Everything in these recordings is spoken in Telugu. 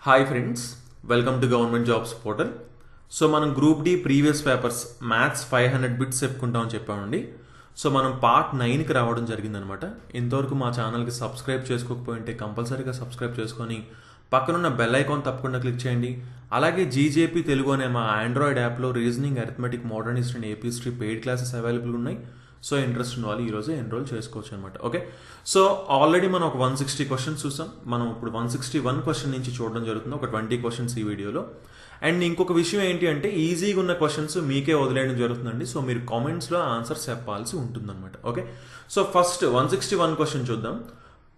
Hi friends, welcome to government jobs portal. So మనం group D previous papers maths 500 bits చెప్పుకుంటామని చెప్పామండి. సో మనం పార్ట్ 9కి రావడం జరిగిందనమాట. ఇంతవరకు మా ఛానల్కి సబ్స్క్రైబ్ చేసుకోకపోయింటే కంపల్సరీగా సబ్స్క్రైబ్ చేసుకొని పక్కనున్న బెల్ ఐకాన్ తప్పకుండా క్లిక్ చేయండి. అలాగే జీజేపీ తెలుగు అనే మా ఆండ్రాయిడ్ యాప్లో reasoning, arithmetic, modern history and AP history paid classes available ఉన్నాయి. సో ఇంట్రెస్ట్ ఉన్న వాళ్ళు ఈరోజు ఎన్రోల్ చేసుకోవచ్చు అనమాట. ఓకే, సో ఆల్రెడీ మనం ఒక 160 క్వశ్చన్స్ చూసాం. మనం ఇప్పుడు 161 క్వశ్చన్ నుంచి చూడడం జరుగుతుంది, ఒక 20 క్వశ్చన్స్ ఈ వీడియోలో. అండ్ ఇంకొక విషయం ఏంటి అంటే ఈజీగా ఉన్న క్వశ్చన్స్ మీకే వదిలేయడం జరుగుతుందండి. సో మీరు కామెంట్స్లో ఆన్సర్ చెప్పాల్సి ఉంటుందన్నమాట. ఓకే, సో ఫస్ట్ 161 క్వశ్చన్ చూద్దాం.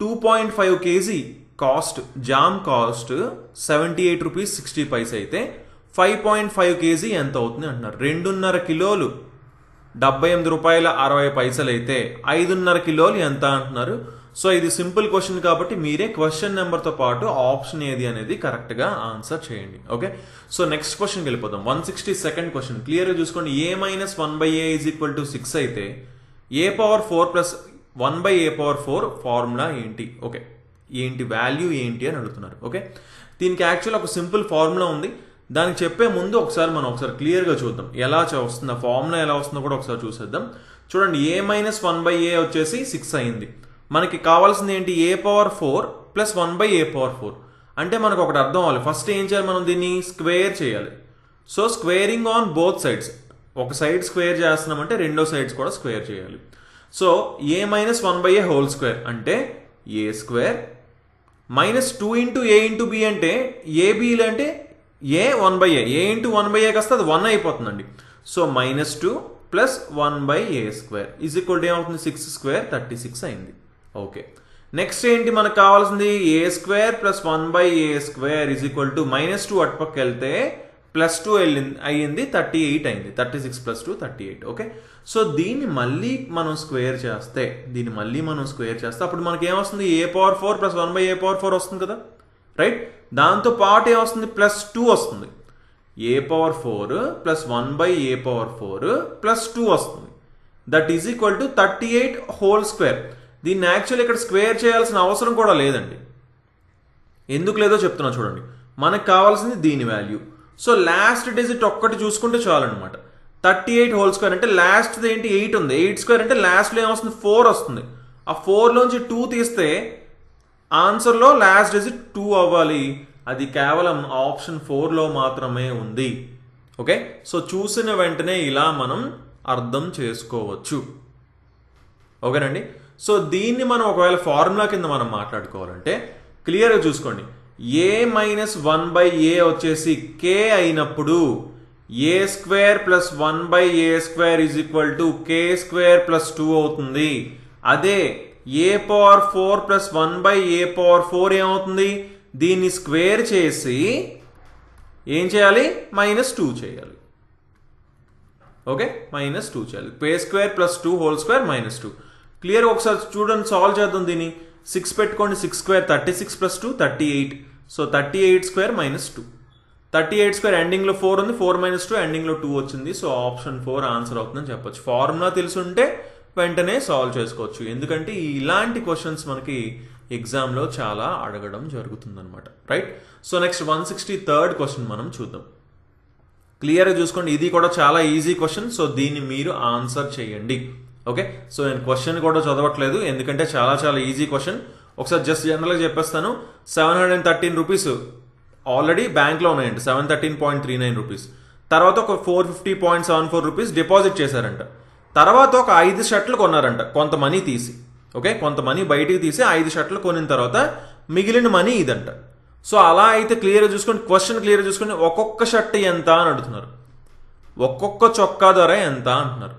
2.5 kg cost, jam cost 78 rupees 60 paise అయితే 5.5 kg ఎంత అవుతుంది అంటున్నారు. 2.5 కిలోలు 78 రూపాయల 60 పైసలు అయితే 5.5 కిలోలు ఎంత అంటున్నారు. సో ఇది సింపుల్ క్వశ్చన్ కాబట్టి మీరే క్వశ్చన్ నెంబర్తో పాటు ఆప్షన్ ఏది అనేది కరెక్ట్గా ఆన్సర్ చేయండి. ఓకే, సో నెక్స్ట్ క్వశ్చన్కి వెళ్ళిపోదాం. 162nd క్వశ్చన్ క్లియర్గా చూసుకోండి. a - 1/a = 6 అయితే a⁴ ప్లస్ 1/a⁴ ఫార్ములా ఏంటి? ఓకే, ఏంటి వాల్యూ ఏంటి అని అడుగుతున్నారు. ఓకే, దీనికి యాక్చువల్ ఒక సింపుల్ ఫార్ములా ఉంది. దానికి చెప్పే ముందు ఒకసారి క్లియర్గా చూద్దాం ఎలా వస్తుందో, ఫార్ములా ఎలా వస్తుందో కూడా ఒకసారి చూసేద్దాం. చూడండి, a - 1/a వచ్చేసి 6 అయింది. మనకి కావాల్సింది ఏంటి? a⁴ plus 1/a⁴. అంటే మనకు ఒకటి అర్థం అవ్వాలి. ఫస్ట్ ఏం చేయాలి? మనం దీన్ని స్క్వేర్ చేయాలి. So squaring on both sides. ఒక సైడ్ స్క్వేర్ చేస్తున్నామంటే రెండో సైడ్స్ కూడా స్క్వేర్ చేయాలి. సో a - 1/a² అంటే a² మైనస్ 2 × a × b అంటే ab అంటే a1/a. a × 1/a కాస్త అది 1 అయిపోతుందండి. సో -2 ప్లస్ 1/a² = ఏమవుతుంది? 6² 36 అయింది. ఓకే, నెక్స్ట్ ఏంటి మనకు కావాల్సింది? a² ప్లస్ 1/a² -2 అటుపక్క వెళ్తే +2 అయ్యింది, 38 అయింది. 36 + 2 38. ఓకే, సో దీన్ని మళ్ళీ మనం స్క్వేర్ చేస్తే అప్పుడు మనకి ఏమొస్తుంది? a⁴ ప్లస్ 1/a⁴ వస్తుంది కదా, రైట్? దాంతో పాటు ఏమొస్తుంది? +2 వస్తుంది. a⁴ ప్లస్ 1/a⁴ +2 వస్తుంది. దట్ ఈజ్ ఈక్వల్ టు 38² దీన్ని యాక్చువల్ ఇక్కడ స్క్వేర్ చేయాల్సిన అవసరం కూడా లేదండి. ఎందుకు లేదో చెప్తున్నా చూడండి. మనకు కావాల్సింది దీని వాల్యూ. సో లాస్ట్ డిజిట్ ఒక్కటి చూసుకుంటే చాలన్నమాట. 38² అంటే లాస్ట్ ఏంటి? 8 ఉంది. 8² అంటే లాస్ట్లో ఏమొస్తుంది? 4 వస్తుంది. ఆ 4లోంచి 2 తీస్తే ఆన్సర్లో లాస్ట్ డిజిట్ 2 అవ్వాలి. అది కేవలం ఆప్షన్ 4లో మాత్రమే ఉంది. ఓకే, సో చూసిన వెంటనే ఇలా మనం అర్థం చేసుకోవచ్చు. ఓకేనండి, సో దీన్ని మనం ఒకవేళ ఫార్ములా కింద మనం మాట్లాడుకోవాలంటే క్లియర్గా చూసుకోండి. a - 1/a వచ్చేసి k అయినప్పుడు a² plus 1/a² k² plus 2 అవుతుంది. అదే a⁴ ప్లస్ 1/a⁴ ఏమవుతుంది? దీన్ని స్క్వేర్ చేసి ఏం చేయాలి? -2 చేయాలి. ఓకే, -2 చేయాలి. k² plus 2² -2. క్లియర్ ఒకసారి చూడండి, సాల్వ్ చేద్దాం దీన్ని. 6 పెట్టుకోండి. 6² 36 + 2 38. సో 38² -2. 38² ఎండింగ్లో 4 ఉంది. 4 - 2 ఎండింగ్లో 2 వచ్చింది. సో ఆప్షన్ 4 ఆన్సర్ అవుతుందని చెప్పొచ్చు. ఫార్ములా తెలుసుంటే వెంటనే సాల్వ్ చేసుకోవచ్చు. ఎందుకంటే ఇలాంటి క్వశ్చన్స్ మనకి ఎగ్జామ్లో చాలా అడగడం జరుగుతుందన్నమాట, right? So next 163rd question మనం చూద్దాం. క్లియర్గా చూసుకోండి, ఇది కూడా చాలా ఈజీ క్వశ్చన్. సో దీన్ని మీరు ఆన్సర్ చేయండి. ఓకే, సో నేను క్వశ్చన్ కూడా చదవట్లేదు ఎందుకంటే చాలా చాలా ఈజీ క్వశ్చన్. ఒకసారి జస్ట్ జనరల్గా చెప్పేస్తాను. 713 రూపీస్ ఆల్రెడీ బ్యాంక్లో ఉన్నాయంట, 713.39 రూపీస్. తర్వాత ఒక 450.74 రూపీస్ డిపాజిట్ చేశారంట. తర్వాత ఒక 5 షర్ట్లు కొన్నారంట, కొంత మనీ తీసి. ఓకే, కొంత మనీ బయటికి తీసి 5 షర్ట్లు కొనిన తర్వాత మిగిలిన మనీ ఇదంట. సో అలా అయితే క్లియర్గా చూసుకోండి, క్వశ్చన్ క్లియర్గా చూసుకోండి. ఒక్కొక్క షర్ట్ ఎంత అని అడుగుతున్నారు, ఒక్కొక్క చొక్కా ధర ఎంత అంటున్నారు.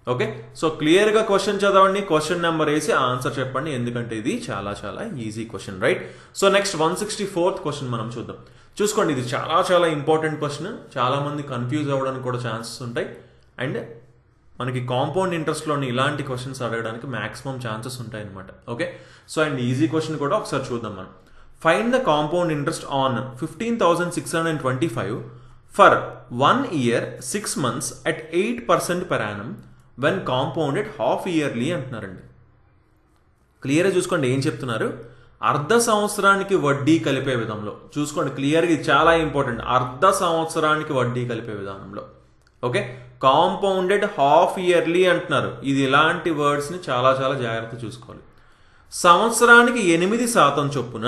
ఓకే, సో క్లియర్గా క్వశ్చన్ చదవండి, క్వశ్చన్ నెంబర్ వేసి ఆన్సర్ చెప్పండి, ఎందుకంటే ఇది చాలా చాలా easy question, right? So next 164th question మనం చూద్దాం. చూసుకోండి, ఇది చాలా చాలా ఇంపార్టెంట్ క్వశ్చన్. చాలామంది కన్ఫ్యూజ్ అవ్వడానికి కూడా ఛాన్సెస్ ఉంటాయి. అండ్ మనకి కాంపౌండ్ ఇంట్రెస్ట్లోని ఇలాంటి క్వశ్చన్స్ అడగడానికి మ్యాక్సిమం ఛాన్సెస్ ఉంటాయి అనమాట. Okay, so and easy question కూడా ఒకసారి చూద్దాం మనం. Find the compound interest on 15,625 for 1 year 6 months at 8% per annum when compounded half yearly అంటున్నారండి. క్లియర్గా చూసుకోండి ఏం చెప్తున్నారు. అర్ధ సంవత్సరానికి వడ్డీ కలిపే విధంలో చూసుకోండి క్లియర్గా, ఇది చాలా ఇంపార్టెంట్. అర్ధ సంవత్సరానికి వడ్డీ కలిపే విధానంలో. ఓకే, కాంపౌండెడ్ హాఫ్ ఇయర్లీ అంటున్నారు. ఇది ఇలాంటి వర్డ్స్ని చాలా చాలా జాగ్రత్త చూసుకోవాలి. సంవత్సరానికి 8% చొప్పున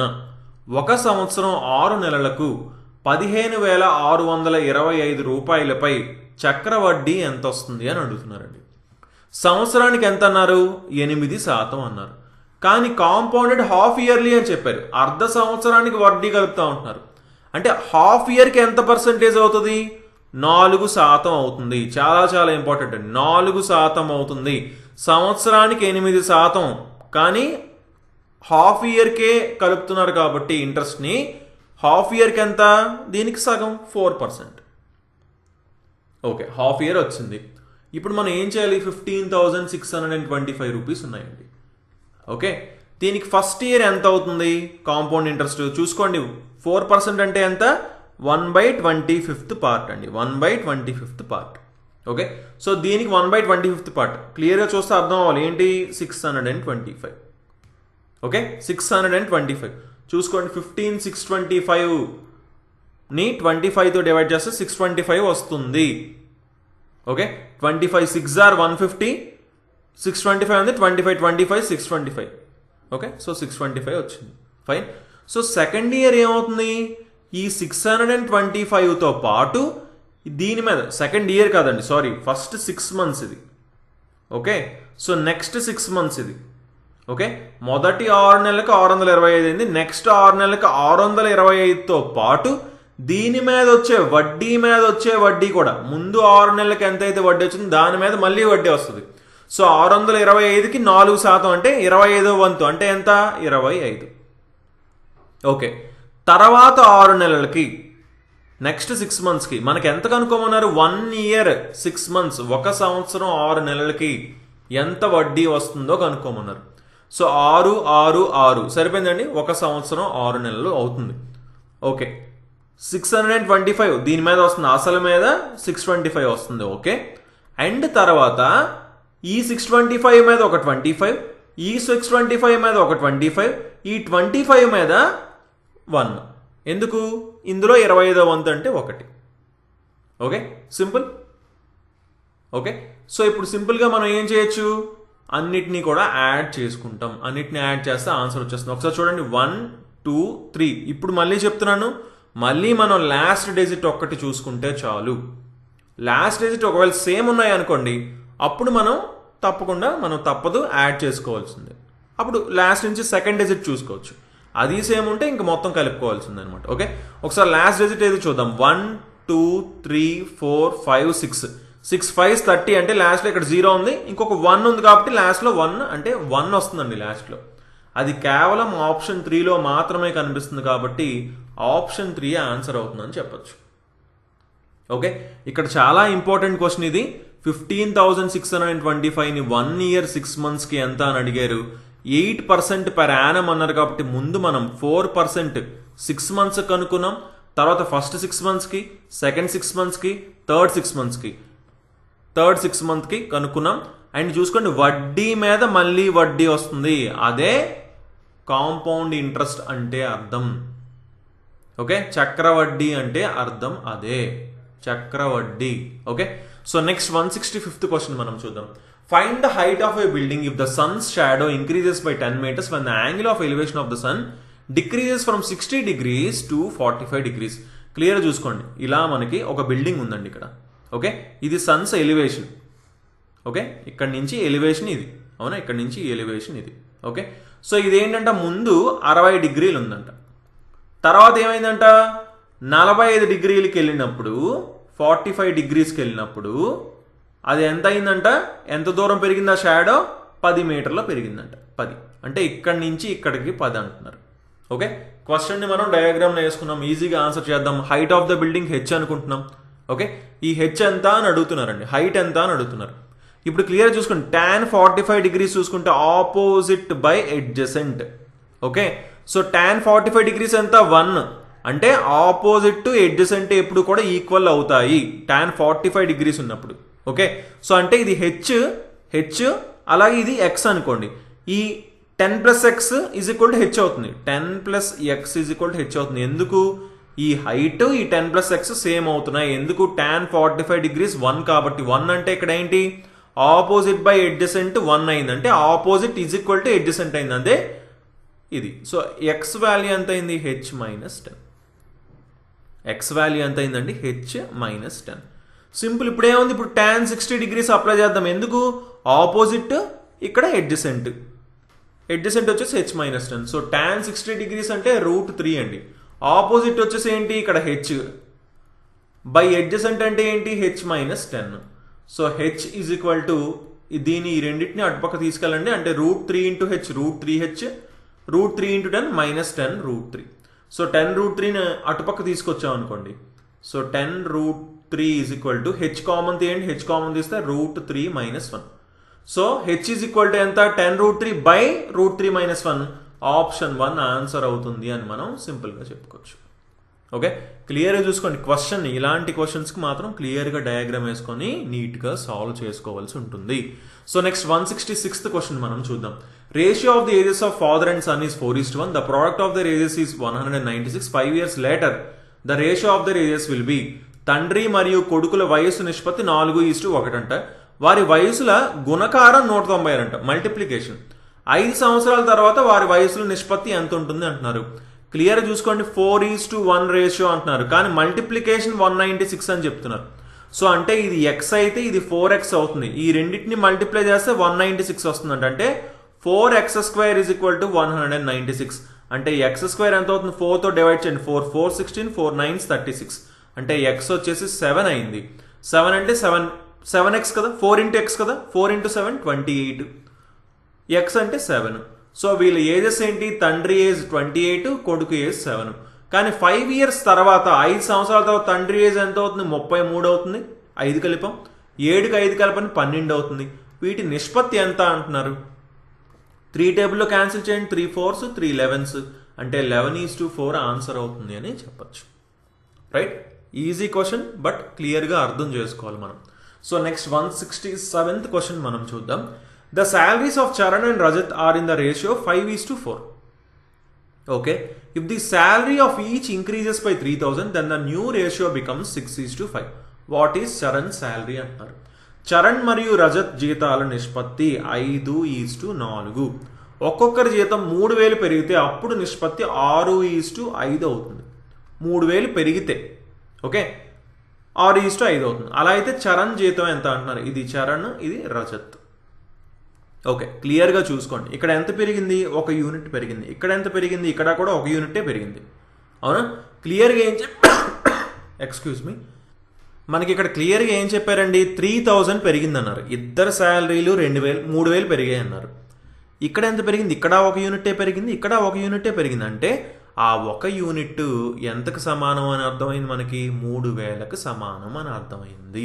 1 సంవత్సరం 6 నెలలకు 15,625 రూపాయలపై చక్రవడ్డీ ఎంత వస్తుంది అని అడుగుతున్నారండి. సంవత్సరానికి ఎంత అన్నారు? 8% అన్నారు. కానీ కాంపౌండెడ్ హాఫ్ ఇయర్లీ అని చెప్పారు. అర్ధ సంవత్సరానికి వడ్డీ కలుపుతా ఉంటున్నారు. అంటే హాఫ్ ఇయర్కి ఎంత పర్సెంటేజ్ అవుతుంది? 4% అవుతుంది. చాలా చాలా ఇంపార్టెంట్. 4% అవుతుంది. సంవత్సరానికి 8%, కానీ హాఫ్ ఇయర్కే కలుపుతున్నారు కాబట్టి ఇంట్రెస్ట్ని హాఫ్ ఇయర్కి ఎంత? దీనికి సగం 4%. ఓకే, హాఫ్ ఇయర్ వచ్చింది. ఇప్పుడు మనం ఏం చేయాలి? 15,625 రూపీస్ ఉన్నాయండి. ఓకే, దీనికి ఫస్ట్ ఇయర్ ఎంత అవుతుంది కాంపౌండ్ ఇంట్రెస్ట్ చూసుకోండి. 4% అంటే ఎంత? 1/25th పార్ట్ అండి. 1/25th part. ఓకే, సో దీనికి 1/25th పార్ట్ క్లియర్గా చూస్తే అర్థం అవ్వాలి. ఏంటి? 625. ఓకే, 625 చూసుకోండి. 15,625ని 25తో డివైడ్ చేస్తే 625 వస్తుంది. ఓకే, 25 6 are 150, 625 ఉంది. 25 25 625. ఓకే, సో 625 వచ్చింది. ఫైన్. సో సెకండ్ ఇయర్ ఏమవుతుంది? ఈ 625తో పాటు దీని మీద సెకండ్ ఇయర్ కాదండి, సారీ, ఫస్ట్ 6 months ఇది. ఓకే, సో నెక్స్ట్ 6 months ఇది. ఓకే, మొదటి 6 నెలలకు 625 అయింది. నెక్స్ట్ 6 నెలలకు 625తో పాటు దీని మీద వచ్చే వడ్డీ కూడా ముందు 6 నెలలకు ఎంత అయితే వడ్డీ వచ్చింది దాని మీద మళ్ళీ వడ్డీ వస్తుంది. సో 625కి 4% అంటే 25వ వంతు అంటే ఎంత? 25. ఓకే, తర్వాత 6 నెలలకి నెక్స్ట్ 6 monthsకి మనకి ఎంత కనుక్కోమన్నారు? 1 year 6 months, 1 సంవత్సరం 6 నెలలకి ఎంత వడ్డీ వస్తుందో కనుక్కోమన్నారు. సో 6 6 6 సరిపోయిందండి. 1 సంవత్సరం 6 నెలలు అవుతుంది. ఓకే, 625 దీని మీద వస్తుంది, అసలు మీద 625 వస్తుంది. ఓకే, అండ్ తర్వాత ఈ 625 మీద ఒక 25, ఈ 625 మీద ఒక 25, ఈ 25 మీద 1. ఎందుకు? ఇందులో 25వ వంతు అంటే 1. Okay, simple. ఓకే, సో ఇప్పుడు సింపుల్గా మనం ఏం చేయొచ్చు? అన్నిటినీ కూడా యాడ్ చేసుకుంటాం. అన్నిటిని యాడ్ చేస్తే ఆన్సర్ వచ్చేస్తుంది. ఒకసారి చూడండి, 1 2 3. ఇప్పుడు మళ్ళీ చెప్తున్నాను, మళ్ళీ మనం లాస్ట్ డిజిట్ ఒక్కటి చూసుకుంటే చాలు. లాస్ట్ డిజిట్ ఒకవేళ సేమ్ ఉన్నాయి అనుకోండి, అప్పుడు మనం తప్పదు యాడ్ చేసుకోవాల్సిందే. అప్పుడు లాస్ట్ నుంచి సెకండ్ డిజిట్ చూసుకోవచ్చు. అది సేమ్ ఉంటే ఇంక మొత్తం కలుపుకోవాల్సింది అనమాట. ఓకే, ఒకసారి లాస్ట్ డిజిట్ ఏది చూద్దాం. 1 2 3 4 5 6. 6 5 30 అంటే లాస్ట్లో ఇక్కడ 0 ఉంది, ఇంకొక 1 ఉంది కాబట్టి లాస్ట్లో 1 అంటే 1 వస్తుందండి లాస్ట్లో. అది కేవలం ఆప్షన్ 3లో మాత్రమే కనిపిస్తుంది కాబట్టి ఆప్షన్ 3 ఆన్సర్ అవుతుందని చెప్పొచ్చు. ఓకే, ఇక్కడ చాలా ఇంపార్టెంట్ క్వశ్చన్ ఇది. 15,625ని 1 year 6 monthsకి ఎంత అని అడిగారు. 8% per annum అన్నారు కాబట్టి ముందు మనం 4% 6 months కనుక్కున్నాం. తర్వాత ఫస్ట్ 6 monthsకి, సెకండ్ 6 monthsకి, థర్డ్ 6 monthsకి కనుక్కున్నాం. అండ్ చూసుకోండి, వడ్డీ మీద మళ్ళీ వడ్డీ వస్తుంది. అదే కాంపౌండ్ ఇంట్రెస్ట్ అంటే అర్థం. ఓకే, చక్రవడ్డీ అంటే అర్థం అదే చక్రవడ్డీ. Okay, so next 165th question మనం చూద్దాం. Find the height of a building if the sun's shadow increases by 10 meters when the angle of elevation of the sun decreases from 60 degrees to 45 degrees. Clear చూసుకోండి, ఇలా మనకి ఒక బిల్డింగ్ ఉందండి ఇక్కడ. ఓకే, ఇది సన్స్ ఎలివేషన్. ఓకే, ఇక్కడ నుంచి ఎలివేషన్ ఇది, అవునా? ఇక్కడ నుంచి ఎలివేషన్ ఇది. ఓకే, సో ఇదేంటంట, ముందు 60 degrees ఉందంట. తర్వాత ఏమైందంట, 45 degreesకి వెళ్ళినప్పుడు 45 degreesకి వెళ్ళినప్పుడు అది ఎంత అయిందంట? ఎంత దూరం పెరిగిందా షాడో? 10 మీటర్లో పెరిగిందంట. 10 అంటే ఇక్కడి నుంచి ఇక్కడికి 10 అంటున్నారు. ఓకే, క్వశ్చన్ని మనం డయాగ్రామ్లో వేసుకున్నాం, ఈజీగా ఆన్సర్ చేద్దాం. Height of the building H అనుకుంటున్నాం. ఓకే, ఈ హెచ్ ఎంత అని అడుగుతున్నారండి, హైట్ ఎంత అని అడుగుతున్నారు. ఇప్పుడు క్లియర్ చూసుకోండి, tan 45 degrees చూసుకుంటే opposite by adjacent. Okay, so tan 45 degrees ఎంత? 1 అంటే ఆపోజిట్ టు అడ్జసెంట్ ఎప్పుడు కూడా ఈక్వల్ అవుతాయి tan 45 degrees ఉన్నప్పుడు. ఓకే, సో అంటే ఇది హెచ్, అలాగే ఇది ఎక్స్ అనుకోండి. ఈ 10 plus X is equal to H అవుతుంది. 10 plus X is equal to H అవుతుంది. ఎందుకు? ఈ హైట్ ఈ 10 ప్లస్ ఎక్స్ సేమ్ అవుతున్నాయి. ఎందుకు? tan 45 డిగ్రీస్ 1 కాబట్టి 1 అంటే ఇక్కడ ఏంటి? ఆపోజిట్ బై ఎడ్జసెంట్ 1 అయింది, అంటే opposite is equal to adjacent అయింది, అదే ఇది. సో ఎక్స్ వాల్యూ ఎంత అయింది? H minus 10. ఎక్స్ వాల్యూ ఎంత అయిందండి? H minus 10. సింపుల్. ఇప్పుడు ఏముంది? ఇప్పుడు tan 60 డిగ్రీస్ అప్లై చేద్దాం. ఎందుకు? ఆపోజిట్ ఇక్కడ ఎడ్జసెంట్ వచ్చేసి H minus 10. So tan 60 degrees అంటే √3 అండి. ఆపోజిట్ వచ్చేసి ఏంటి? ఇక్కడ హెచ్ బై ఎడ్జసెంట్ అంటే ఏంటి? H minus 10. So H is equal to దీని ఈ రెండింటిని అటుపక్క తీసుకెళ్ళండి, అంటే √3 into H √3h, √3 into 10 minus 10 √3. So 10 √3ని అటుపక్క తీసుకొచ్చాం అనుకోండి. So 10 √3 is equal to H common తీయండి, హెచ్ కామన్ తీస్తే √3 minus 1. So H is equal to ఎంత? 10 √3 బై √3 మైనస్ 1. ఆప్షన్ 1 ఆన్సర్ అవుతుంది అని మనం సింపుల్గా చెప్పుకోవచ్చు. ఓకే, క్లియర్గా చూసుకోండి. క్వశ్చన్ ఇలాంటి క్వశ్చన్స్కి మాత్రం క్లియర్గా డయాగ్రామ్ వేసుకొని నీట్గా సాల్వ్ చేసుకోవాల్సి ఉంటుంది. సో నెక్స్ట్ 166th క్వశ్చన్ మనం చూద్దాం. Ratio of the ages of father and son is 4:1. The product of their ages is 196. 5 years later the ratio of their ages will be. తండ్రి మరియు కొడుకుల వయస్సు నిష్పత్తి 4:1 అంట. వారి వయసుల గుణకారం 190 అంట. మల్టిప్లికేషన్ 5 సంవత్సరాల తర్వాత వారి వయసుల నిష్పత్తి ఎంత ఉంటుంది అంటున్నారు. క్లియర్ చూసుకోండి. 4:1 రేషియో అంటున్నారు, కానీ మల్టిప్లికేషన్ 196 అని చెప్తున్నారు. సో అంటే ఇది ఎక్స్ అయితే ఇది 4x అవుతుంది. ఈ రెండింటిని మల్టిప్లై చేస్తే 196 వస్తుందంట. అంటే 4x² ఈజ్ ఈక్వల్ టు 196. అంటే x² ఎంత అవుతుంది? 4తో డివైడ్ చేయండి. 4 4 16, 4 9 36. అంటే x వచ్చేసి 7 అయింది. 7 అంటే 7x కదా, 4 ఇంటూ x కదా, 4 ఇంటూ 7 28. x అంటే 7. సో వీళ్ళ ఏజెస్ ఏంటి? తండ్రి ఏజ్ 28, కొడుకు ఏజ్ 7. కానీ 5 years తర్వాత 5 సంవత్సరాల తర్వాత తండ్రి ఏజ్ ఎంత అవుతుంది? 33 అవుతుంది. 5 కలిపాం, 7కి 5 కలపని 12 అవుతుంది. వీటి నిష్పత్తి ఎంత అంటున్నారు? 3 టేబుల్లో క్యాన్సిల్ చేయండి. 3 4s, 3 11s, అంటే 11:4 ఆన్సర్ అవుతుంది అని చెప్పచ్చు. రైట్, ఈజీ క్వశ్చన్, బట్ క్లియర్గా అర్థం చేసుకోవాలి మనం. సో నెక్స్ట్ 167th క్వశ్చన్ మనం చూద్దాం. The salaries of Charan and Rajat are in the ratio 5:4. Okay, if the salary of each increases by 3,000, then the new ratio becomes 6:5. What is Charan's salary అంటారు. చరణ్ మరియు రజత్ జీతాల నిష్పత్తి 5:4. ఒక్కొక్కరి జీతం 3,000 పెరిగితే అప్పుడు నిష్పత్తి 6:5 అవుతుంది. 3,000 పెరిగితే ఓకే 6:5 అవుతుంది. అలా అయితే చరణ్ జీతం ఎంత అంటున్నారు? ఇది చరణ్, ఇది రజత్. ఓకే, క్లియర్గా చూసుకోండి. ఇక్కడ ఎంత పెరిగింది? 1 యూనిట్ పెరిగింది. ఇక్కడ ఎంత పెరిగింది? ఇక్కడ కూడా 1 యూనిటే పెరిగింది. అవునా? క్లియర్గా ఏం ఎక్స్క్యూజ్ మీ, మనకి ఇక్కడ క్లియర్గా ఏం చెప్పారండి? 3,000 పెరిగింది అన్నారు. ఇద్దరు శాలరీలు 2,000 3,000 పెరిగాయి అన్నారు. ఇక్కడ ఎంత పెరిగింది? ఇక్కడ 1 యూనిటే పెరిగింది, ఇక్కడ 1 యూనిటే పెరిగింది. అంటే ఆ 1 యూనిట్ ఎంతకు సమానం అని అర్థమైంది? మనకి 3,000కు సమానం అని అర్థమైంది.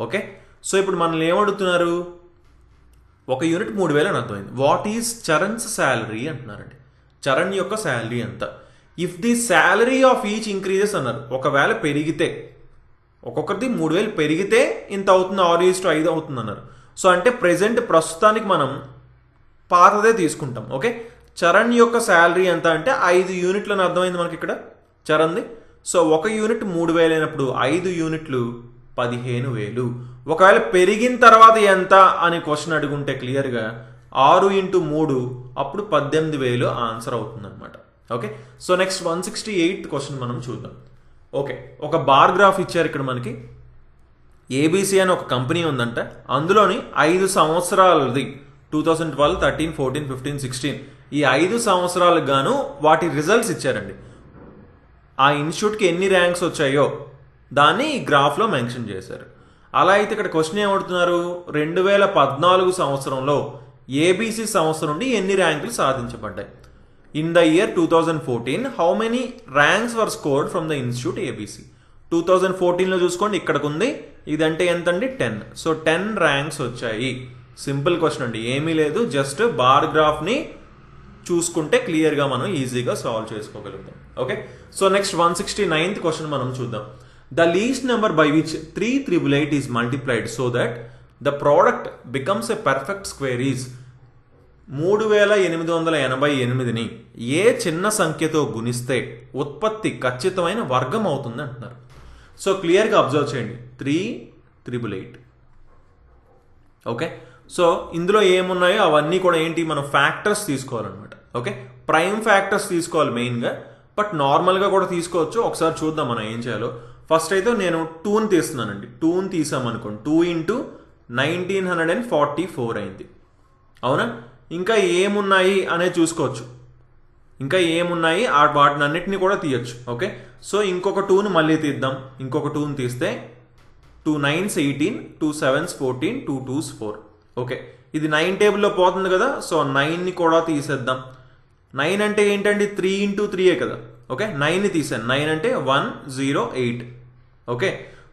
ఓకే, సో ఇప్పుడు మనల్ని ఏమడుగుతున్నారు? 1 యూనిట్ 3,000 అని అర్థమైంది. వాట్ ఈజ్ చరణ్స్ శాలరీ అంటున్నారండి. చరణ్ యొక్క శాలరీ ఎంత? If the salary of each increases అన్నారు. ఒకవేళ పెరిగితే, ఒక్కొక్కరిది 3,000 పెరిగితే ఇంత అవుతుంది, 6:5 అవుతుంది అన్నారు. సో అంటే ప్రస్తుతానికి మనం పాతదే తీసుకుంటాం. ఓకే, చరణ్ యొక్క శాలరీ ఎంత అంటే 5 యూనిట్లు అని అర్థమైంది మనకి ఇక్కడ చరణ్ది. సో 1 యూనిట్ 3,000 అయినప్పుడు 5 యూనిట్లు 15,000. ఒకవేళ పెరిగిన తర్వాత ఎంత అని క్వశ్చన్ అడుగుంటే క్లియర్గా 6 × 3 అప్పుడు 18,000 ఆన్సర్ అవుతుంది అనమాట. Okay, so next 168th question మనం చూద్దాం. ఓకే, ఒక బార్ గ్రాఫ్ ఇచ్చారు ఇక్కడ మనకి. ఏబీసీ అని ఒక కంపెనీ ఉందంట. అందులోని 5 సంవత్సరాలది 2012, 13, 14, 15, 16 ఈ 5 సంవత్సరాలకు గాను వాటి రిజల్ట్స్ ఇచ్చారండి. ఆ ఇన్స్టిట్యూట్కి ఎన్ని ర్యాంక్స్ వచ్చాయో దాన్ని ఈ గ్రాఫ్లో మెన్షన్ చేశారు. అలా అయితే ఇక్కడ క్వశ్చన్ ఏమడుతున్నారు? 2014 సంవత్సరంలో ఏబీసీ సంస్థ నుండి ఎన్ని ర్యాంకులు సాధించబడ్డాయి? In the year 2014 how many ranks were scored from the institute ABC. 2014లో చూసుకోండి, ఇక్కడికి ఉంది. ఇదంటే ఎంతండి? 10. సో 10 ర్యాంక్స్ వచ్చాయి. సింపుల్ క్వశ్చన్ అండి, ఏమీ లేదు. జస్ట్ బార్ గ్రాఫ్ని చూసుకుంటే క్లియర్గా మనం ఈజీగా సాల్వ్ చేసుకోగలుగుతాం. Okay, so next 169th question మనం చూద్దాం. The least number by which 3,888 is multiplied so that the product becomes a perfect square is 3888ని ఏ చిన్న సంఖ్యతో గుణిస్తే ఉత్పత్తి ఖచ్చితమైన వర్గం అవుతుంది అంటున్నారు. సో క్లియర్గా అబ్జర్వ్ చేయండి, 3888. ఓకే, సో ఇందులో ఏమున్నాయో అవన్నీ కూడా ఏంటి, మనం ఫ్యాక్టర్స్ తీసుకోవాలన్నమాట. ఓకే, ప్రైమ్ ఫ్యాక్టర్స్ తీసుకోవాలి మెయిన్గా, బట్ నార్మల్గా కూడా తీసుకోవచ్చు. ఒకసారి చూద్దాం మనం ఏం చేయాలో. ఫస్ట్ అయితే నేను 2ని తీస్తున్నానండి. 2ని తీసామనుకోండి, 2 × 1944 అయింది. అవునా, ఇంకా ఏమున్నాయి అనేది చూసుకోవచ్చు. ఇంకా ఏమున్నాయి వాటిని అన్నిటిని కూడా తీయచ్చు. ఓకే, సో ఇంకొక 2ని మళ్ళీ తీద్దాం. ఇంకొక 2ని తీస్తే 2 9s 18, 2 7s 14, 2 2s 4. ఓకే, ఇది 9 టేబుల్లో పోతుంది కదా, సో 9ని కూడా తీసేద్దాం. 9 అంటే ఏంటండి, 3 × 3 కదా. ఓకే, 9ని తీసాను. 9 అంటే 108. ఓకే,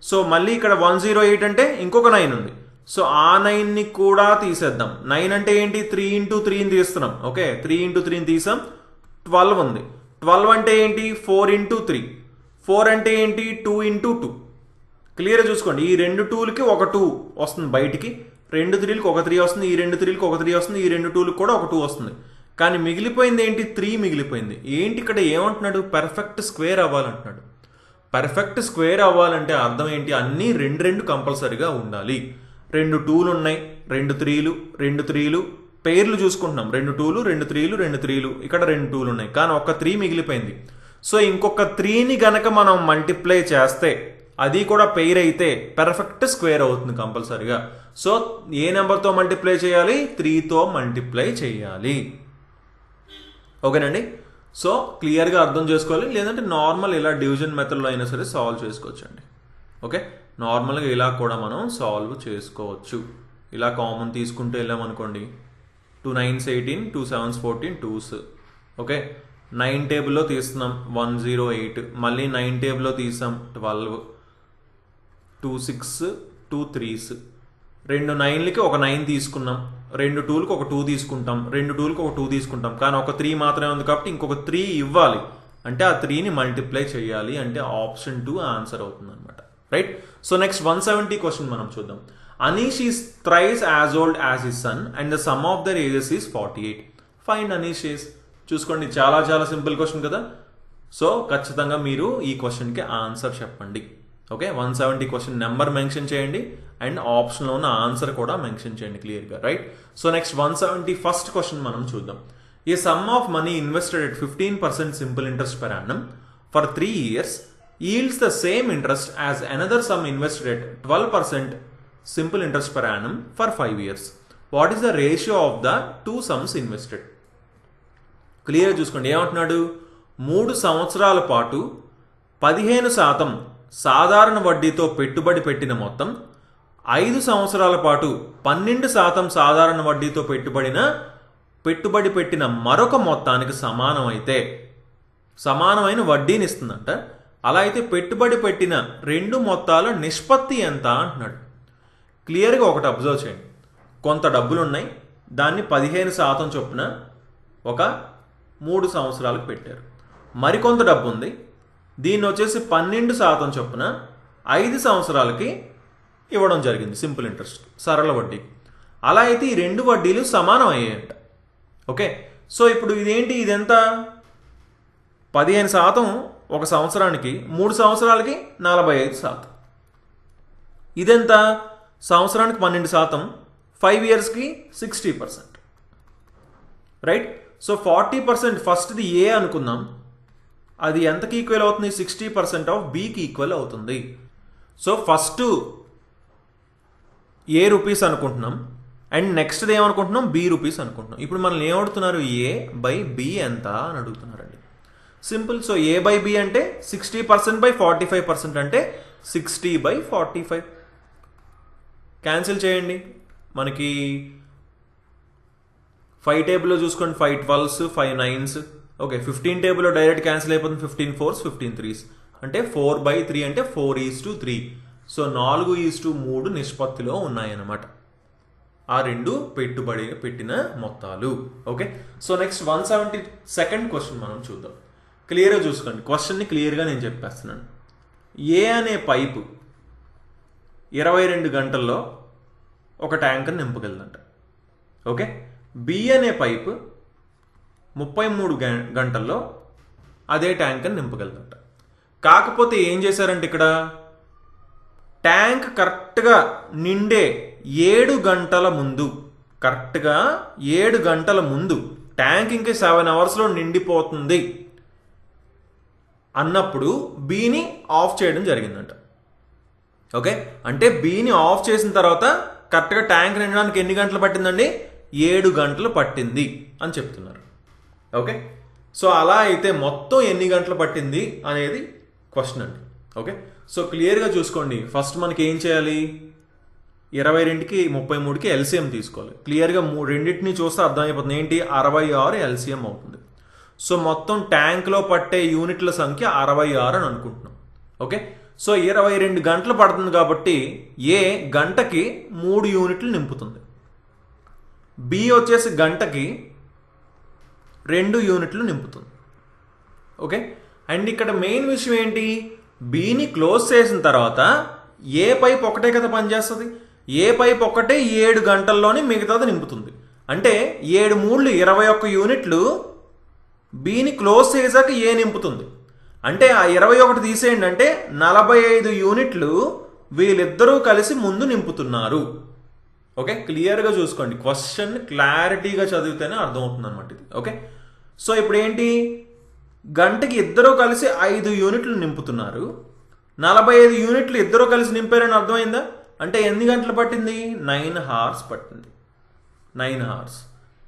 సో మళ్ళీ ఇక్కడ 108 అంటే ఇంకొక 9 ఉంది, సో ఆ 9ని కూడా తీసేద్దాం. 9 అంటే ఏంటి, 3 × 3ని తీస్తున్నాం. ఓకే, 3 × 3ని తీసాం, 12 ఉంది. 12 అంటే ఏంటి, 4 × 3. 4 అంటే ఏంటి, 2 × 2. క్లియర్గా చూసుకోండి, ఈ 2 2లకి ఒక 2 వస్తుంది బయటికి, 2 3లకి ఒక 3 వస్తుంది, ఈ 2 3లకి ఒక 3 వస్తుంది, ఈ 2 2లకి కూడా ఒక 2 వస్తుంది. కానీ మిగిలిపోయింది ఏంటి, 3 మిగిలిపోయింది. ఏంటి ఇక్కడ ఏమంటున్నాడు, పర్ఫెక్ట్ స్క్వేర్ అవ్వాలంటున్నాడు. పర్ఫెక్ట్ స్క్వేర్ అవ్వాలంటే అర్థం ఏంటి, అన్నీ 2 2 కంపల్సరీగా ఉండాలి. 2 2లు ఉన్నాయి, 2 3లు, 2 3లు, పేర్లు చూసుకుంటున్నాం. 2 2లు, 2 3లు, 2 3లు, ఇక్కడ 2 2లు ఉన్నాయి, కానీ ఒక 3 మిగిలిపోయింది. సో ఇంకొక 3ని గనక మనం మల్టిప్లై చేస్తే, అది కూడా పెయిర్ అయితే పర్ఫెక్ట్ స్క్వేర్ అవుతుంది కంపల్సరీగా. సో ఏ నెంబర్తో మల్టిప్లై చేయాలి, 3తో మల్టిప్లై చేయాలి. ఓకేనండి, సో క్లియర్గా అర్థం చేసుకోవాలి. లేదంటే నార్మల్ ఇలా డివిజన్ మెథడ్లో అయినా సరే సాల్వ్ చేసుకోవచ్చు అండి. ఓకే, నార్మల్గా ఇలా కూడా మనం సాల్వ్ చేసుకోవచ్చు. ఇలా కామన్ తీసుకుంటూ వెళ్ళామనుకోండి, 2 9s 18, 2 7s 14, 2s. ఓకే, 9 టేబుల్లో తీస్తున్నాం 108, మళ్ళీ 9 టేబుల్లో తీసాం 12, 2 6, 2 3s. 2 9లకి ఒక 9 తీసుకున్నాం, 2 2లకి ఒక 2 తీసుకుంటాం, 2 2లకి ఒక 2 తీసుకుంటాం, కానీ ఒక 3 మాత్రమే ఉంది కాబట్టి ఇంకొక 3 ఇవ్వాలి. అంటే ఆ 3ని మల్టిప్లై చేయాలి, అంటే ఆప్షన్ 2 ఆన్సర్ అవుతుంది అనమాట. రైట్, సో నెక్స్ట్ 170 క్వశ్చన్ మనం చూద్దాం. Anish is thrice as old as his son and the sum of their ages is 48. Find Anish age. చూసుకోండి, చాలా చాలా సింపుల్ క్వశ్చన్ కదా. సో ఖచ్చితంగా మీరు ఈ క్వశ్చన్కి ఆన్సర్ చెప్పండి. ఓకే, 170 క్వశ్చన్ నెంబర్ మెన్షన్ చేయండి అండ్ ఆప్షన్లో ఉన్న ఆన్సర్ కూడా మెన్షన్ చేయండి క్లియర్గా. Right, so next 170 first question మనం చూద్దాం. A sum of money invested at 15% simple interest per annum for 3 years yields the same interest as another sum invested at 12% simple interest per annum for 5 years. What is the ratio of the two sums invested? క్లియర్గా చూసుకోండి, ఏమంటున్నాడు, 3 సంవత్సరాల పాటు 15% సాధారణ వడ్డీతో పెట్టుబడి పెట్టిన మొత్తం 5 సంవత్సరాల పాటు 12% సాధారణ వడ్డీతో పెట్టుబడి పెట్టిన మరొక మొత్తానికి సమానమైన వడ్డీని ఇస్తుందంట. అలా అయితే పెట్టుబడి పెట్టిన 2 మొత్తాల నిష్పత్తి ఎంత అంటున్నాడు. క్లియర్గా ఒకటి అబ్జర్వ్ చేయండి, కొంత డబ్బులు ఉన్నాయి, దాన్ని 15% చొప్పున ఒక 3 సంవత్సరాలకు పెట్టారు. మరికొంత డబ్బు ఉంది, దీన్ని వచ్చేసి 12% చొప్పున 5 సంవత్సరాలకి ఇవ్వడం జరిగింది సింపుల్ ఇంట్రెస్ట్, సరళ వడ్డీ. అలా అయితే ఈ 2 వడ్డీలు సమానం అయ్యాయంట. ఓకే, సో ఇప్పుడు ఇదేంటి, ఇదెంత, 15% ఒక సంవత్సరానికి, 3 సంవత్సరాలకి 45%. ఇదెంత, సంవత్సరానికి 12%, 5 ఇయర్స్కి 60%. రైట్, సో 40% ఫస్ట్ది ఏ అనుకుందాం, అది ఎంతకి ఈక్వల్ అవుతుంది, 60% ఆఫ్ బికి ఈక్వల్ అవుతుంది. సో ఫస్ట్ ఏ రూపీస్ అనుకుంటున్నాం అండ్ నెక్స్ట్ది ఏమనుకుంటున్నాం, బి రూపీస్ అనుకుంటున్నాం. ఇప్పుడు మనల్ని ఏమడుగుతున్నారు, ఏ బై బి ఎంత అని అడుగుతున్నారండి. Simple, so A by B అంటే 60%/45% అంటే 60/45. క్యాన్సిల్ చేయండి, మనకి 5 టేబుల్లో చూసుకోండి, 5 12s, 5 9s. ఓకే, 15 టేబుల్లో డైరెక్ట్ క్యాన్సిల్ అయిపోతుంది, 15 4s, 15 3s అంటే 4/3 అంటే 4:3. సో 4:3 నిష్పత్తిలో ఉన్నాయన్నమాట ఆ 2 పెట్టుబడి పెట్టిన మొత్తాలు. Okay, so next 172nd question మనం చూద్దాం. క్లియర్గా చూసుకోండి, క్వశ్చన్ని క్లియర్గా నేను చెప్పేస్తున్నాను. ఏ అనే పైపు 22 గంటల్లో ఒక ట్యాంకర్ నింపగలదంట. ఓకే, బి అనే పైప్ 33 గంటల్లో అదే ట్యాంక్ని నింపగలదట. కాకపోతే ఏం చేశారంటే ఇక్కడ ట్యాంక్ కరెక్ట్గా నిండే 7 గంటల ముందు, కరెక్ట్గా 7 గంటల ముందు ట్యాంక్ ఇంకే 7 అవర్స్లో నిండిపోతుంది అన్నప్పుడు బీని ఆఫ్ చేయడం జరిగిందంట. ఓకే, అంటే బీని ఆఫ్ చేసిన తర్వాత కరెక్ట్గా ట్యాంక్ నిండడానికి ఎన్ని గంటలు పట్టిందండి? 7 గంటలు పట్టింది అని చెప్తున్నారు. ఓకే, సో అలా అయితే మొత్తం ఎన్ని గంటలు పట్టింది అనేది క్వశ్చన్ అండి. ఓకే, సో క్లియర్గా చూసుకోండి. ఫస్ట్ మనకి ఏం చేయాలి? 22కి 33కి ఎల్సిఎం తీసుకోవాలి. క్లియర్గా రెండింటిని చూస్తే అర్థమైపోతుంది. ఏంటి? 66 ఎల్సిఎం అవుతుంది. సో మొత్తం ట్యాంక్లో పట్టే యూనిట్ల సంఖ్య 66 అని అనుకుంటున్నాం. ఓకే, సో 22 గంటలు పడుతుంది కాబట్టి ఏ గంటకి 3 యూనిట్లు నింపుతుంది. బి వచ్చేసి గంటకి 2 యూనిట్లు నింపుతుంది. ఓకే, అండ్ ఇక్కడ మెయిన్ విషయం ఏంటి? బీని క్లోజ్ చేసిన తర్వాత ఏ పైప్ ఒకటే కదా పనిచేస్తుంది. ఏ పైప్ ఒకటే 7 గంటల్లోనే మిగతాది నింపుతుంది. అంటే 7 3 21 యూనిట్లు బీని క్లోజ్ చేసాక ఏ నింపుతుంది. అంటే ఆ 21 తీసేయండి, అంటే 45 యూనిట్లు వీళ్ళిద్దరూ కలిసి ముందు నింపుతున్నారు. ఓకే, క్లియర్గా చూసుకోండి. క్వశ్చన్ క్లారిటీగా చదివితేనే అర్థమవుతుంది అనమాట ఇది. ఓకే, సో ఇప్పుడు ఏంటి? గంటకి ఇద్దరూ కలిసి 5 యూనిట్లు నింపుతున్నారు. 45 యూనిట్లు ఇద్దరూ కలిసి నింపారని అర్థమైందా? అంటే ఎన్ని గంటలు పట్టింది? 9 hours పట్టింది. 9 hours.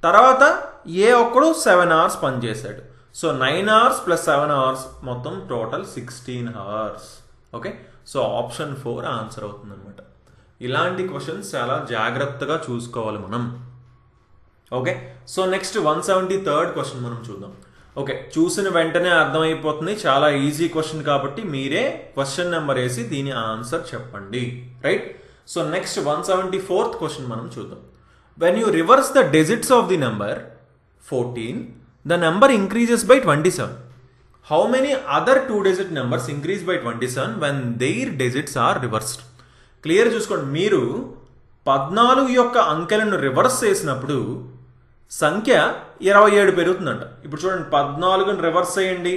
తర్వాత ఏ ఒక్కడు 7 hours పనిచేశాడు. సో 9 hours + 7 hours మొత్తం total 16 hours. Okay, so option 4 answer అవుతుంది అనమాట. ఇలాంటి క్వశ్చన్స్ చాలా జాగ్రత్తగా చూసుకోవాలి మనం. Okay, so next 173rd question మనం చూద్దాం. ఓకే, చూసిన వెంటనే అర్థమైపోతుంది, చాలా ఈజీ క్వశ్చన్ కాబట్టి మీరే క్వశ్చన్ నెంబర్ వేసి దీని ఆన్సర్ చెప్పండి. Right, so next 174th question మనం చూద్దాం. When you reverse the digits of the number 14, the number increases by 27. How many other 2-digit numbers increase by 27 when their digits are reversed? Clear చూసుకోండి. మీరు 14 యొక్క అంకెలను రివర్స్ చేసినప్పుడు సంఖ్య 27 పెరుగుతుందంట. ఇప్పుడు చూడండి, 14ని రివర్స్ చేయండి,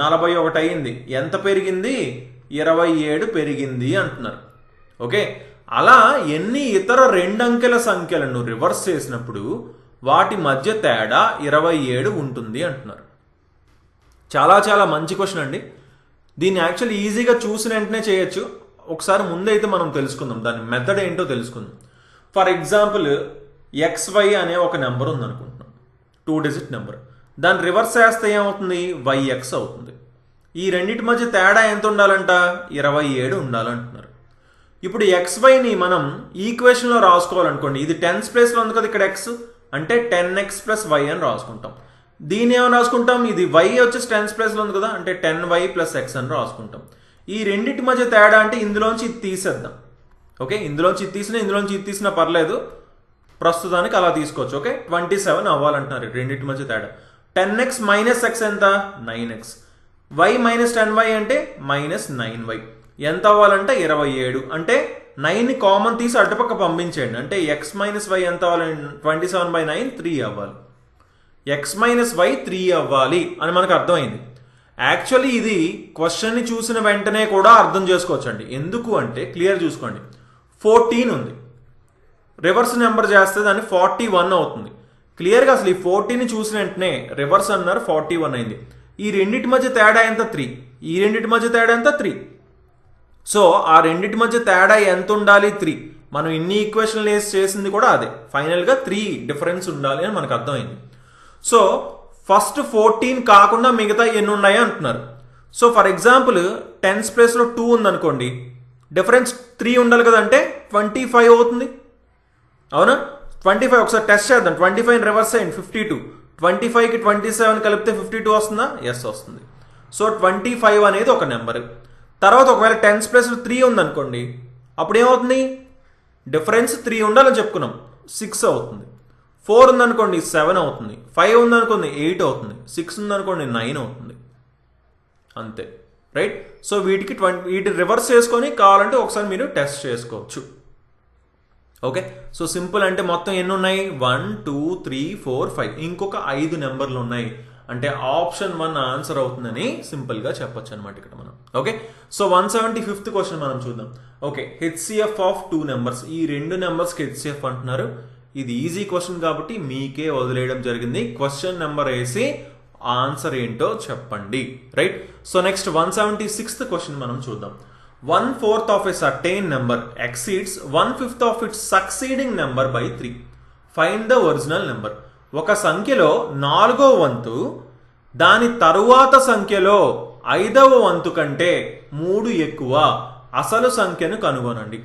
41 అయ్యింది. ఎంత పెరిగింది? 27 పెరిగింది అంటున్నారు. ఓకే, అలా ఎన్ని ఇతర 2 అంకెల సంఖ్యలను రివర్స్ చేసినప్పుడు వాటి మధ్య తేడా 27 ఉంటుంది అంటున్నారు. చాలా చాలా మంచి క్వశ్చన్ అండి. దీన్ని యాక్చువల్లీ ఈజీగా చూసిన వెంటనే చేయొచ్చు. ఒకసారి ముందైతే మనం తెలుసుకుందాం, దాని మెథడ్ ఏంటో తెలుసుకుందాం. ఫర్ ఎగ్జాంపుల్ XY అనే ఒక నెంబర్ ఉందనుకుంటున్నాం, 2-digit నెంబర్. దాన్ని రివర్స్ చేస్తే ఏమవుతుంది? YX అవుతుంది. ఈ రెండింటి మధ్య తేడా ఎంత ఉండాలంట? 27 ఉండాలంటున్నారు. ఇప్పుడు XYని మనం ఈక్వేషన్లో రాసుకోవాలనుకోండి. ఇది 10s ప్లేస్లో ఉంది కదా ఇక్కడ X, అంటే 10x + y అని రాసుకుంటాం. దీన్ని ఏమని రాసుకుంటాం? ఇది Y వచ్చేసి 10s ప్లేస్లో ఉంది కదా, అంటే 10y + x అని రాసుకుంటాం. ఈ రెండింటి మధ్య తేడా అంటే ఇందులోంచి ఇది తీసేద్దాం. ఓకే, ఇందులోంచి ఇది తీసినా ఇందులోంచి ఇది తీసినా పర్లేదు, ప్రస్తుతానికి అలా తీసుకోవచ్చు. ఓకే, 27 అవ్వాలంటున్నారు రెండింటి మధ్య తేడా. 10x - x ఎంత? 9x. y - 10y అంటే -9y. ఎంత అవ్వాలంటే 27. అంటే 9ని కామన్ తీసి అటుపక్క పంపించేయండి. అంటే x - y ఎంత అవ్వాలి? 27/9 3 అవ్వాలి. x - y 3 అవ్వాలి అని మనకు అర్థమైంది. యాక్చువల్లీ ఇది క్వశ్చన్ని చూసిన వెంటనే కూడా అర్థం చేసుకోవచ్చండి. ఎందుకు అంటే క్లియర్ చూసుకోండి, 14 ఉంది, రివర్స్ నెంబర్ చేస్తే దాన్ని 41 అవుతుంది. క్లియర్గా అసలు ఈ 14ని చూసిన వెంటనే రివర్స్ అన్నారు, 41 అయింది. ఈ రెండింటి మధ్య తేడా ఎంత? 3. ఈ రెండింటి మధ్య తేడా ఎంత? 3. సో ఆ రెండింటి మధ్య తేడా ఎంత ఉండాలి? 3. మనం ఇన్ని ఈక్వేషన్లు వేసి చేసింది కూడా అదే. ఫైనల్గా 3 డిఫరెన్స్ ఉండాలి అని మనకు అర్థమైంది. సో ఫస్ట్ 14 కాకుండా మిగతా ఎన్ని ఉన్నాయి అంటున్నారు. సో ఫర్ ఎగ్జాంపుల్ 10s ప్లేస్లో 2 ఉందనుకోండి, డిఫరెన్స్ 3 ఉండాలి కదా, అంటే 25 అవుతుంది. అవునా? 25 ఒకసారి టెస్ట్ చేద్దాం. 25 రివర్స్ అయ్యింది 52. 25కి 27 కలిపితే 52 వస్తుందా? ఎస్ వస్తుంది. సో 25 అనేది ఒక నెంబర్. తర్వాత ఒకవేళ 10s ప్లేస్లో 3 ఉందనుకోండి, అప్పుడు ఏమవుతుంది? డిఫరెన్స్ 3 ఉండాలని చెప్పుకున్నాం, 6 అవుతుంది. 4 ఉందనుకోండి 7 అవుతుంది. 5 ఉందనుకోండి 8 అవుతుంది. 6 ఉందనుకోండి 9 అవుతుంది. అంతే, రైట్? సో వీటి రివర్స్ చేసుకొని కావాలంటే ఒకసారి మీరు టెస్ట్ చేసుకోవచ్చు. ఓకే, సో సింపుల్ అంటే మొత్తం ఎన్ని ఉన్నాయి 1 2 3 4 5 ఇంకొక 5 నెంబర్లు ఉన్నాయి అంటే ఆప్షన్ 1 ఆన్సర్ అవుతుందని సింపుల్ గా చెప్పొచ్చు అనమాట ఇక్కడ మనం. ఓకే, సో 175th క్వశ్చన్ మనం చూద్దాం. ఓకే, హెచ్సిఎఫ్ ఆఫ్ 2 నెంబర్స్, ఈ 2 నెంబర్స్ కి హెచ్సిఎఫ్ అంటున్నారు. ఇది ఈజీ క్వశ్చన్ కాబట్టి మీకే వదిలేయడం జరిగింది. క్వశ్చన్ నెంబర్ వేసి ఆన్సర్ ఏంటో చెప్పండి. Right, so next 176th question మనం చూద్దాం. 1/4 of a certain number exceeds 1/5 of its succeeding number by 3. Find the original number. ఒక సంఖ్యలో 4వ వంతు దాని తరువాత సంఖ్యలో 5వ వంతు కంటే 3 ఎక్కువ అసలు సంఖ్యను కనుగొనండి.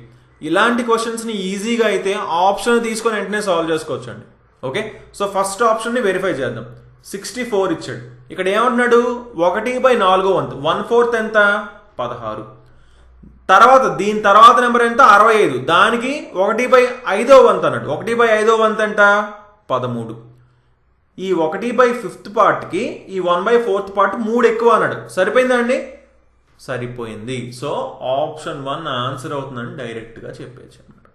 ఇలాంటి క్వశ్చన్స్ ని ఈజీగా అయితే ఆప్షన్ తీసుకొని వెంటనే సాల్వ్ చేసుకోవచ్చు అండి. ఓకే, సో ఫస్ట్ ఆప్షన్ ని వెరిఫై చేద్దాం. 64 ఇచ్చాడు. ఇక్కడ ఏమంటున్నాడు 1/4 వంతు 1/4 ఎంత 16. తర్వాత దీని తర్వాత నెంబర్ ఎంత 65, దానికి 1/5 వంతు అన్నాడు. 1/5 వంతు ఎంత 13. ఈ 1/5 పార్ట్కి ఈ 1/4 పార్ట్ 3 ఎక్కువ అన్నాడు. సరిపోయిందా అండి? సరిపోయింది. సో ఆప్షన్ 1 ఆన్సర్ అవుతుందని డైరెక్ట్ గా చెప్పేసి అన్నమాట.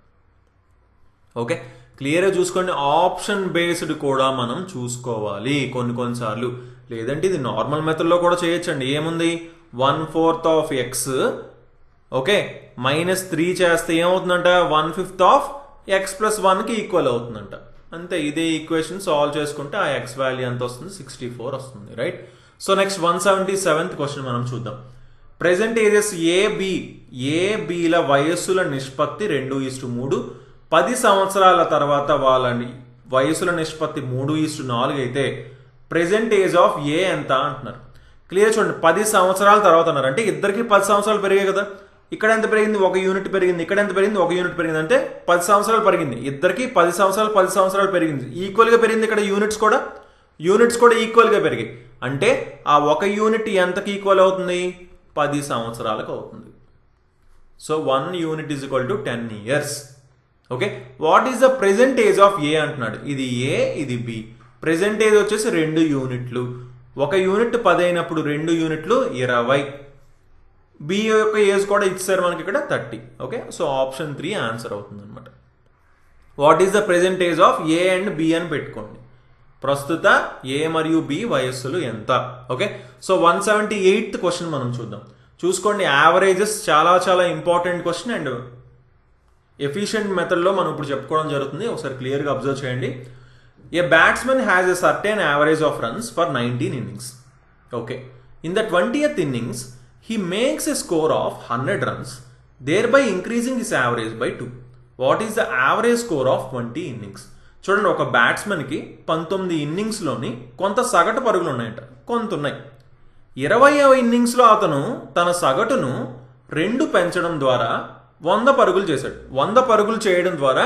ఓకే, క్లియర్గా చూసుకోండి. ఆప్షన్ బేస్డ్ కూడా మనం చూసుకోవాలి కొన్నిసార్లు, లేదంటే ఇది నార్మల్ మెథడ్లో కూడా చేయొచ్చండి. ఏముంది 1/4 ఆఫ్ ఎక్స్, ఓకే, -3 చేస్తే ఏమవుతుందంట 1/5 ఆఫ్ ఎక్స్ ప్లస్ 1కి ఈక్వల్ అవుతుందంట. అంతే, ఇదే ఈక్వేషన్ సాల్వ్ చేసుకుంటే ఆ ఎక్స్ వాల్యూ ఎంత వస్తుంది 64 వస్తుంది. Right, so next 177th question మనం చూద్దాం. ప్రెసెంట్ ఏజెస్ ఏబిల వయస్సుల నిష్పత్తి 2:3. 10 సంవత్సరాల తర్వాత వాళ్ళ వయస్సుల నిష్పత్తి 3:4 అయితే ప్రెసెంట్ ఏజ్ ఆఫ్ ఏ ఎంత అంటున్నారు. క్లియర్ చూడండి, 10 సంవత్సరాల తర్వాత అన్నారు అంటే ఇద్దరికి 10 సంవత్సరాలు పెరిగాయి కదా. ఇక్కడ ఎంత పెరిగింది 1 యూనిట్ పెరిగింది, ఇక్కడ ఎంత పెరిగింది 1 యూనిట్ పెరిగింది, అంటే 10 సంవత్సరాలు పెరిగింది. ఇద్దరికి 10 సంవత్సరాలు పెరిగింది. ఈక్వల్ గా పెరిగింది. ఇక్కడ యూనిట్స్ కూడా ఈక్వల్ గా పెరిగాయి. అంటే ఆ 1 యూనిట్ ఎంతకి ఈక్వల్ అవుతుంది 10 సంవత్సరాలకు అవుతుంది. So 1 unit is equal to 10 years. Okay, what is the present age of A అంటున్నాడు. ఇది ఏ, ఇది బి. ప్రెసెంట్ ఏజ్ వచ్చేసి 2 యూనిట్లు. 1 యూనిట్ 10 అయినప్పుడు 2 యూనిట్లు 20. బి యొక్క ఏజ్ కూడా ఇచ్చారు మనకి ఇక్కడ 30. ఓకే, సో ఆప్షన్ 3 ఆన్సర్ అవుతుంది అనమాట. What is the present age of A and B అని పెట్టుకోండి. ప్రస్తుత ఏ మరియు బి వయస్సులు ఎంత. ఓకే, సో 178th క్వశ్చన్ మనం చూద్దాం. చూసుకోండి, యావరేజెస్ చాలా చాలా ఇంపార్టెంట్ క్వశ్చన్ అండ్ ఎఫిషియెంట్ మెథడ్లో మనం ఇప్పుడు చెప్పుకోవడం జరుగుతుంది. ఒకసారి క్లియర్గా అబ్జర్వ్ చేయండి. A batsman has a certain average of runs for 19 innings. Okay, in the 20th innings he makes a score of 100 runs, thereby increasing his average by 2. What is the average score of 20 innings? చూడండి, ఒక బ్యాట్స్మెన్కి 19 ఇన్నింగ్స్లోని కొంత సగటు పరుగులు ఉన్నాయంట, కొంత ఉన్నాయి. 20వ ఇన్నింగ్స్లో అతను తన సగటును 2 పెంచడం ద్వారా 100 పరుగులు చేశాడు. 100 పరుగులు చేయడం ద్వారా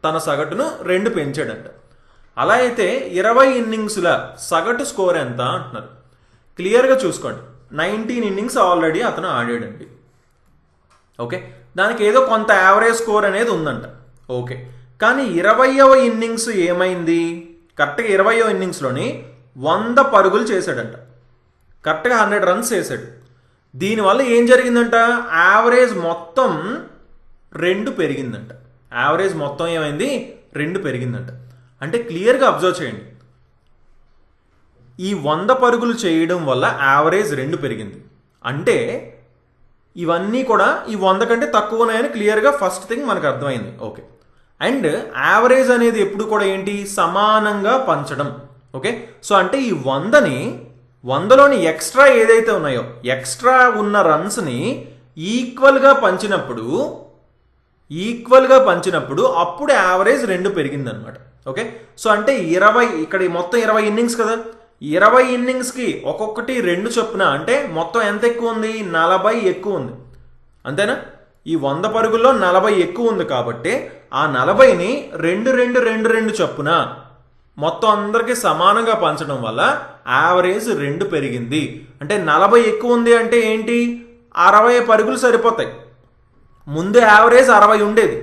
తన సగటును 2 పెంచాడంట. అలా అయితే 20 ఇన్నింగ్స్ల సగటు స్కోర్ ఎంత అంటున్నారు. క్లియర్గా చూసుకోండి, 19 innings ఆల్రెడీ అతను ఆడాడండి. ఓకే, దానికి ఏదో కొంత యావరేజ్ స్కోర్ అనేది ఉందంట. ఓకే, కానీ 20వ ఇన్నింగ్స్ ఏమైంది, కరెక్ట్గా 20వ ఇన్నింగ్స్లోని 100 పరుగులు చేశాడంట, కరెక్ట్గా 100 runs చేశాడు. దీనివల్ల ఏం జరిగిందంట, యావరేజ్ మొత్తం 2 పెరిగిందంట. యావరేజ్ మొత్తం ఏమైంది 2 పెరిగిందంట. అంటే క్లియర్గా అబ్జర్వ్ చేయండి, ఈ 100 పరుగులు చేయడం వల్ల యావరేజ్ 2 పెరిగింది. అంటే ఇవన్నీ కూడా ఈ 100 కంటే తక్కువ ఉన్నాయని క్లియర్గా ఫస్ట్ థింగ్ మనకు అర్థమైంది. ఓకే, అండ్ యావరేజ్ అనేది ఎప్పుడు కూడా ఏంటి, సమానంగా పంచడం. ఓకే, సో అంటే ఈ 100లోని ఎక్స్ట్రా ఏదైతే ఉన్నాయో, ఎక్స్ట్రా ఉన్న రన్స్ని ఈక్వల్గా పంచినప్పుడు అప్పుడు యావరేజ్ 2 పెరిగింది అనమాట. ఓకే, సో అంటే 20, ఇక్కడ మొత్తం 20 ఇన్నింగ్స్ కదా, 20 ఇన్నింగ్స్కి ఒక్కొక్కటి 2 చొప్పున, అంటే మొత్తం ఎంత ఎక్కువ ఉంది 40 ఎక్కువ ఉంది. అంతేనా? ఈ 100 పరుగుల్లో 40 ఎక్కువ ఉంది కాబట్టి ఆ 40ని 2 చొప్పున మొత్తం అందరికి సమానంగా పంచడం వల్ల యావరేజ్ 2 పెరిగింది. అంటే 40 ఎక్కువ ఉంది అంటే ఏంటి, 60 పరుగులు సరిపోతాయి. ముందు యావరేజ్ 60 ఉండేది.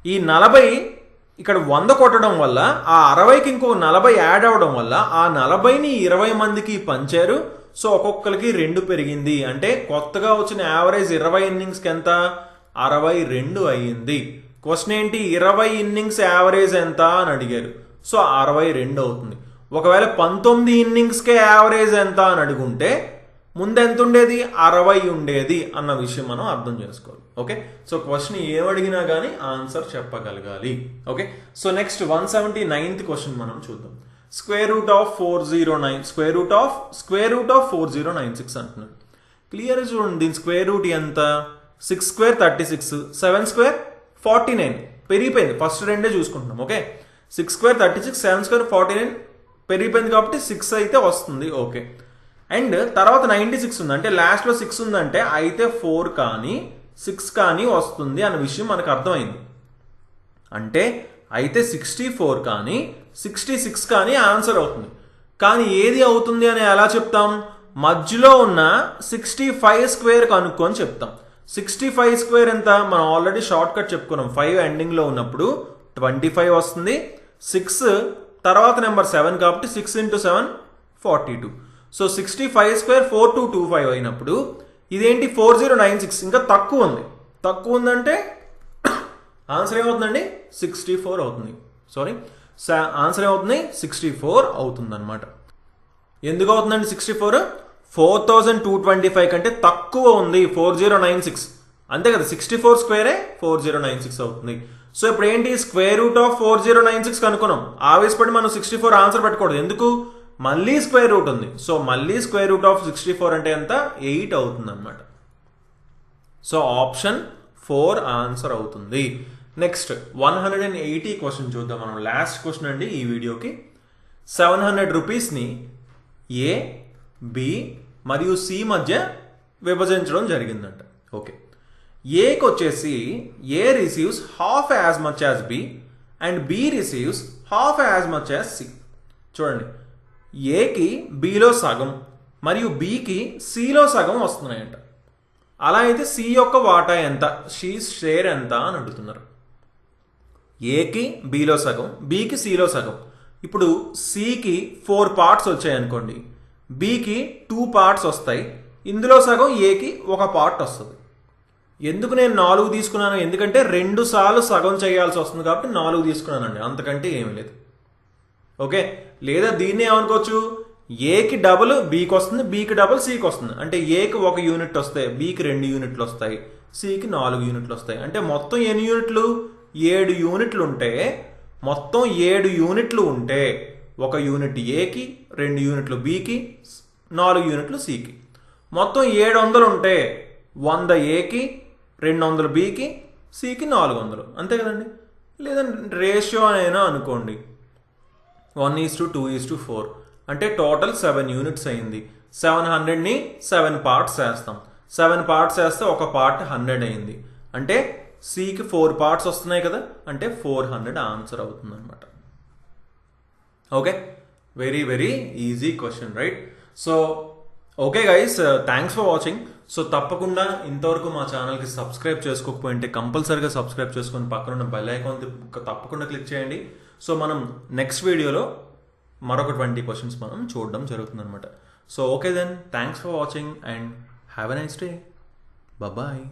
ఈ 40 ఇక్కడ 100 కొట్టడం వల్ల ఆ 60కి ఇంకో 40 యాడ్ అవడం వల్ల ఆ 40ని 20 మందికి పంచారు. సో ఒక్కొక్కరికి 2 పెరిగింది. అంటే కొత్తగా వచ్చిన యావరేజ్ 20 ఇన్నింగ్స్కి ఎంత 62 అయ్యింది. క్వశ్చన్ ఏంటి 20 ఇన్నింగ్స్ యావరేజ్ ఎంత అని అడిగారు. సో 62 అవుతుంది. ఒకవేళ 19 ఇన్నింగ్స్కే యావరేజ్ ఎంత అని అడుగుంటే ముందు ఎంత ఉండేది 60 ఉండేది అన్న విషయం మనం అర్థం చేసుకోవాలి. ఓకే, సో క్వశ్చన్ ఏమడిగినా కానీ ఆన్సర్ చెప్పగలగాలి. Okay, so next 179th question మనం చూద్దాం. స్క్వేర్ రూట్ ఆఫ్ 4096 అంటున్నాడు. క్లియర్ చూడండి, దీని స్క్వేర్ రూట్ ఎంత? 6 స్క్వేర్ 36, 7 స్క్వేర్ 49 పెరిగిపోయింది. ఫస్ట్ రెండే చూసుకుంటున్నాం. ఓకే, 6 స్క్వేర్ 36, 7 స్క్వేర్ 49 పెరిగిపోయింది కాబట్టి 6 అయితే వస్తుంది. ఓకే, అండ్ తర్వాత 96 ఉంది అంటే లాస్ట్లో 6 ఉందంటే అయితే 4 కానీ 6 కానీ వస్తుంది అన్న విషయం మనకు అర్థమైంది. అంటే అయితే 64 కానీ 66 కానీ ఆన్సర్ అవుతుంది. కానీ ఏది అవుతుంది అని ఎలా చెప్తాం? మధ్యలో ఉన్న 65 స్క్వేర్ కనుక్కొని చెప్తాం. 65 స్క్వేర్ ఎంత? మనం ఆల్రెడీ షార్ట్ కట్ చెప్పుకున్నాం. 5 ఎండింగ్లో ఉన్నప్పుడు 25 వస్తుంది. 6 తర్వాత నెంబర్ 7 కాబట్టి 6 × 7 42. సో 65 స్క్వేర్ 4225 అయినప్పుడు ఇదేంటి 4096 ఇంకా తక్కువ ఉంది. తక్కువ ఉందంటే ఆన్సర్ ఏమవుతుందండి 64 అవుతుంది. సారీ, ఆన్సర్ ఏమవుతుంది 64 అవుతుంది అనమాట. ఎందుకు అవుతుందండి 64? 4225 కంటే తక్కువ ఉంది 4096. అంతే కదా, 64 స్క్వేరే 4096 అవుతుంది. సో ఇప్పుడు ఏంటి స్క్వేర్ రూట్ ఆఫ్ 4096 కనుక్కున్నాం. ఆవేశపడి మనం 64 ఆన్సర్ పెట్టుకోవడం ఎందుకు? మళ్ళీ స్క్వేర్ రూట్ ఉంది. సో మళ్ళీ స్క్వేర్ రూట్ ఆఫ్ 64 అంటే ఎంత? 8 అవుతుంది అనమాట. సో ఆప్షన్ 4 ఆన్సర్ అవుతుంది. నెక్స్ట్ 180 క్వశ్చన్ చూద్దాం మనం. లాస్ట్ క్వశ్చన్ అండి ఈ వీడియోకి. 700 రూపీస్ని ఏ, బి మరియు సి మధ్య విభజించడం జరిగిందంట. ఓకే, ఏకి వచ్చేసి A receives half as much as B and B receives half as much as C. చూడండి, ఏకి బిలో సగం మరియు బికి సిలో సగం వస్తున్నాయంట. అలా అయితే సి యొక్క వాటా ఎంత, షేర్ ఎంత అని అడుగుతున్నారు. ఏకి బిలో సగం, బికి సిలో సగం. ఇప్పుడు సికి 4 పార్ట్స్ వచ్చాయనుకోండి, బికి 2 పార్ట్స్ వస్తాయి. ఇందులో సగం ఏకి 1 పార్ట్ వస్తుంది. ఎందుకు నేను 4 తీసుకున్నాను? ఎందుకంటే 2 సార్లు సగం చేయాల్సి వస్తుంది కాబట్టి 4 తీసుకున్నానండి, అంతకంటే ఏమీ లేదు. ఓకే, లేదా దీన్ని ఏమనుకోవచ్చు, ఏకి డబుల్ బికి వస్తుంది, బికి డబుల్ సికి వస్తుంది. అంటే ఏకి 1 యూనిట్ వస్తాయి, బికి 2 యూనిట్లు వస్తాయి, సికి 4 యూనిట్లు వస్తాయి. అంటే మొత్తం ఎన్ని యూనిట్లు? 7 యూనిట్లు ఉంటే, మొత్తం 7 యూనిట్లు ఉంటే 1 యూనిట్ ఏకి, 2 యూనిట్లు బికి, 4 యూనిట్లు సికి. మొత్తం 700 ఉంటే 100 ఏకి, 200 బికి, సికి 400. అంతే కదండి. లేదా రేషియో అయినా అనుకోండి 1:2:4. అంటే టోటల్ 7 యూనిట్స్ అయింది. 700ని 7 పార్ట్స్ వేస్తాం. 7 పార్ట్స్ వేస్తే 1 పార్ట్ 100 అయింది. అంటే సికి 4 పార్ట్స్ వస్తున్నాయి కదా, అంటే 400 ఆన్సర్ అవుతుంది అనమాట. Okay, very very easy question, right? So okay guys, thanks for watching. So తప్పకుండా ఇంతవరకు మా ఛానల్కి సబ్స్క్రైబ్ చేసుకోకపోయింటే కంపల్సరీగా సబ్స్క్రైబ్ చేసుకొని పక్కన ఉన్న బెల్ ఐకాన్ తప్పకుండా క్లిక్ చేయండి. సో మనం నెక్స్ట్ వీడియోలో మరొక 20 క్వశ్చన్స్ మనం చూడడం జరుగుతుంది అనమాట. So okay then, thanks for watching and have a nice day. Bye.